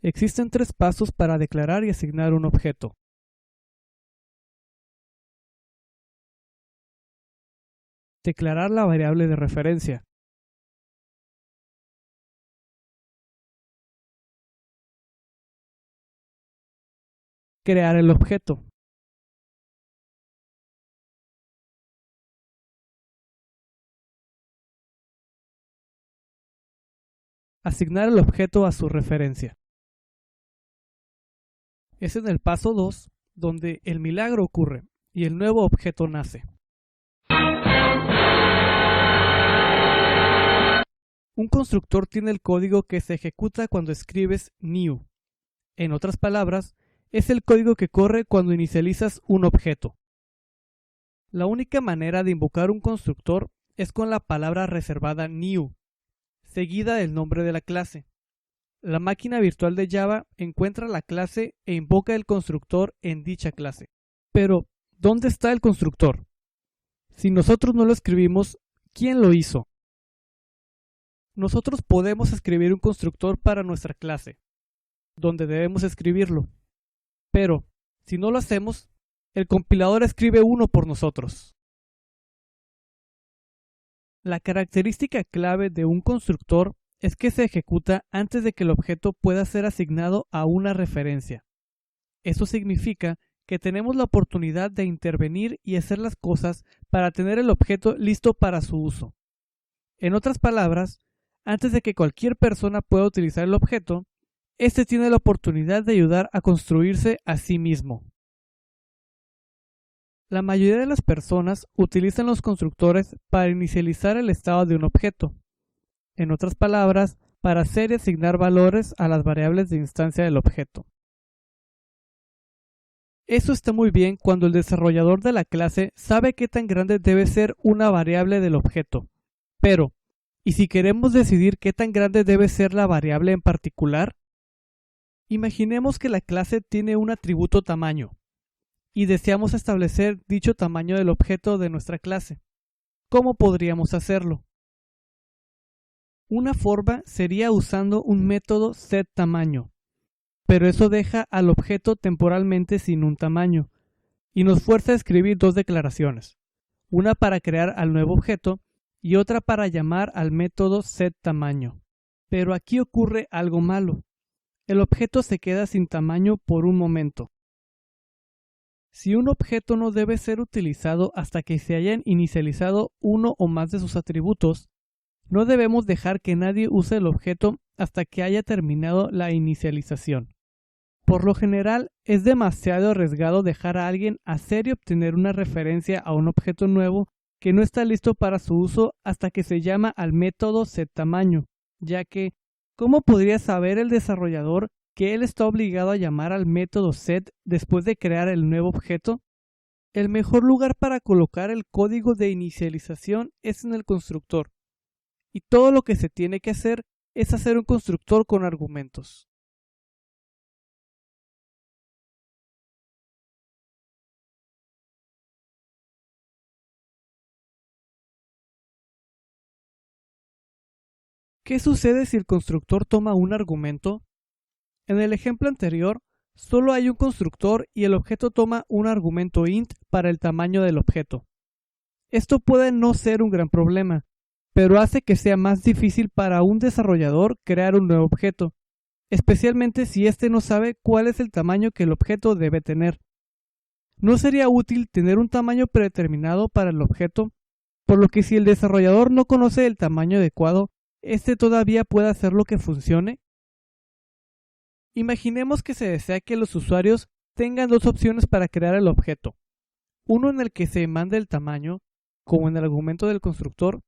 Existen 3 pasos para declarar y asignar un objeto. Declarar la variable de referencia. Crear el objeto. Asignar el objeto a su referencia. Es en el paso 2 donde el milagro ocurre y el nuevo objeto nace. Un constructor tiene el código que se ejecuta cuando escribes new. En otras palabras, es el código que corre cuando inicializas un objeto. La única manera de invocar un constructor es con la palabra reservada new, seguida del nombre de la clase. La máquina virtual de Java encuentra la clase e invoca el constructor en dicha clase. Pero, ¿dónde está el constructor? Si nosotros no lo escribimos, ¿quién lo hizo? Nosotros podemos escribir un constructor para nuestra clase, donde debemos escribirlo. Pero, si no lo hacemos, el compilador escribe uno por nosotros. La característica clave de un constructor es que se ejecuta antes de que el objeto pueda ser asignado a una referencia. Eso significa que tenemos la oportunidad de intervenir y hacer las cosas para tener el objeto listo para su uso. En otras palabras, antes de que cualquier persona pueda utilizar el objeto, éste tiene la oportunidad de ayudar a construirse a sí mismo. La mayoría de las personas utilizan los constructores para inicializar el estado de un objeto. En otras palabras, para hacer y asignar valores a las variables de instancia del objeto. Eso está muy bien cuando el desarrollador de la clase sabe qué tan grande debe ser una variable del objeto. Pero, ¿y si queremos decidir qué tan grande debe ser la variable en particular? Imaginemos que la clase tiene un atributo tamaño y deseamos establecer dicho tamaño del objeto de nuestra clase. ¿Cómo podríamos hacerlo? Una forma sería usando un método setTamaño, pero eso deja al objeto temporalmente sin un tamaño y nos fuerza a escribir 2 declaraciones, una para crear al nuevo objeto y otra para llamar al método setTamaño. Pero aquí ocurre algo malo. El objeto se queda sin tamaño por un momento. Si un objeto no debe ser utilizado hasta que se hayan inicializado uno o más de sus atributos, no debemos dejar que nadie use el objeto hasta que haya terminado la inicialización. Por lo general, es demasiado arriesgado dejar a alguien hacer y obtener una referencia a un objeto nuevo que no está listo para su uso hasta que se llama al método setTamaño, ya que, ¿cómo podría saber el desarrollador que él está obligado a llamar al método set después de crear el nuevo objeto? El mejor lugar para colocar el código de inicialización es en el constructor. Y todo lo que se tiene que hacer es hacer un constructor con argumentos. ¿Qué sucede si el constructor toma un argumento? En el ejemplo anterior, solo hay un constructor y el objeto toma un argumento int para el tamaño del objeto. Esto puede no ser un gran problema, pero hace que sea más difícil para un desarrollador crear un nuevo objeto, especialmente si éste no sabe cuál es el tamaño que el objeto debe tener. No sería útil tener un tamaño predeterminado para el objeto, por lo que si el desarrollador no conoce el tamaño adecuado, ¿este todavía puede hacer lo que funcione? Imaginemos que se desea que los usuarios tengan 2 opciones para crear el objeto. Uno en el que se mande el tamaño, como en el argumento del constructor,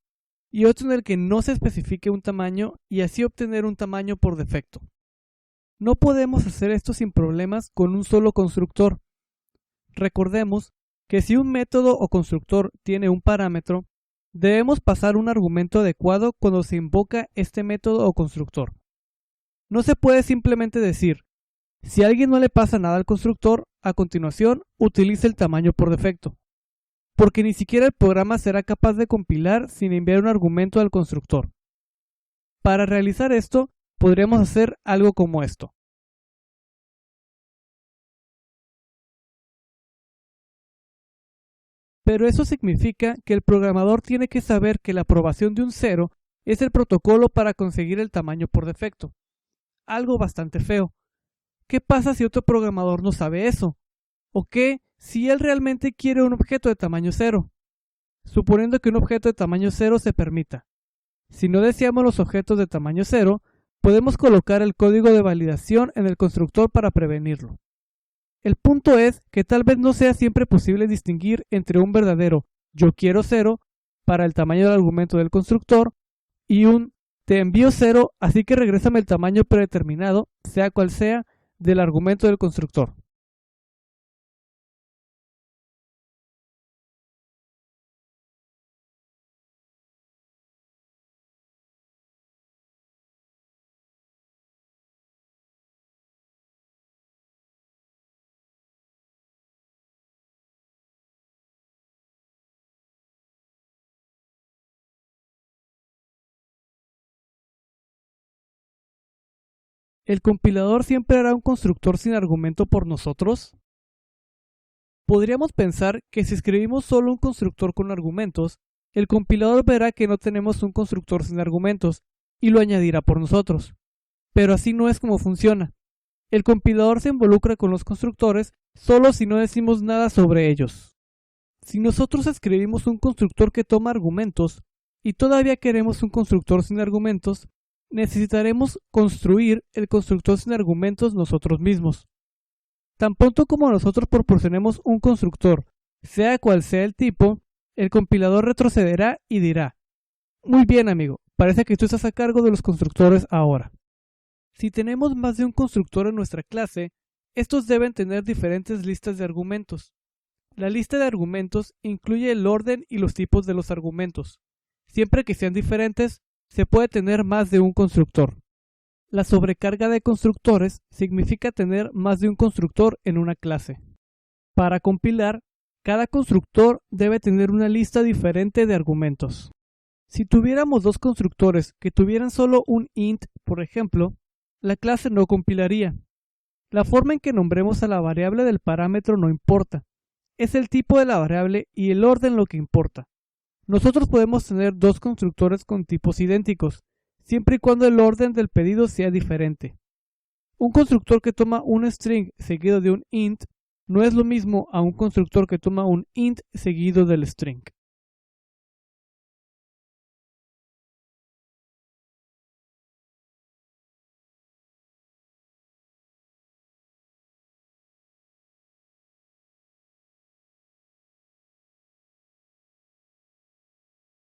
y otro en el que no se especifique un tamaño y así obtener un tamaño por defecto. No podemos hacer esto sin problemas con un solo constructor. Recordemos que si un método o constructor tiene un parámetro, debemos pasar un argumento adecuado cuando se invoca este método o constructor. No se puede simplemente decir, si a alguien no le pasa nada al constructor, a continuación utilice el tamaño por defecto, porque ni siquiera el programa será capaz de compilar sin enviar un argumento al constructor. Para realizar esto, podríamos hacer algo como esto. pero eso significa que el programador tiene que saber que la aprobación de un 0 es el protocolo para conseguir el tamaño por defecto. Algo bastante feo. ¿Qué pasa si otro programador no sabe eso? ¿O qué si él realmente quiere un objeto de tamaño 0? Suponiendo que un objeto de tamaño 0 se permita. Si no deseamos los objetos de tamaño 0, podemos colocar el código de validación en el constructor para prevenirlo. El punto es que tal vez no sea siempre posible distinguir entre un verdadero yo quiero 0 para el tamaño del argumento del constructor y un te envío 0, así que regrésame el tamaño predeterminado, sea cual sea, del argumento del constructor. ¿El compilador siempre hará un constructor sin argumento por nosotros? Podríamos pensar que si escribimos solo un constructor con argumentos, el compilador verá que no tenemos un constructor sin argumentos y lo añadirá por nosotros. Pero así no es como funciona. El compilador se involucra con los constructores solo si no decimos nada sobre ellos. Si nosotros escribimos un constructor que toma argumentos y todavía queremos un constructor sin argumentos, necesitaremos construir el constructor sin argumentos nosotros mismos. Tan pronto como nosotros proporcionemos un constructor, sea cual sea el tipo, el compilador retrocederá y dirá: muy bien, amigo, parece que tú estás a cargo de los constructores ahora. Si tenemos más de un constructor en nuestra clase, estos deben tener diferentes listas de argumentos. La lista de argumentos incluye el orden y los tipos de los argumentos. Siempre que sean diferentes, se puede tener más de un constructor. La sobrecarga de constructores significa tener más de un constructor en una clase. Para compilar, cada constructor debe tener una lista diferente de argumentos. Si tuviéramos dos constructores que tuvieran solo un int, por ejemplo, la clase no compilaría. La forma en que nombremos a la variable del parámetro no importa. Es el tipo de la variable y el orden lo que importa. Nosotros podemos tener dos constructores con tipos idénticos, siempre y cuando el orden del pedido sea diferente. Un constructor que toma un string seguido de un int no es lo mismo a un constructor que toma un int seguido del string.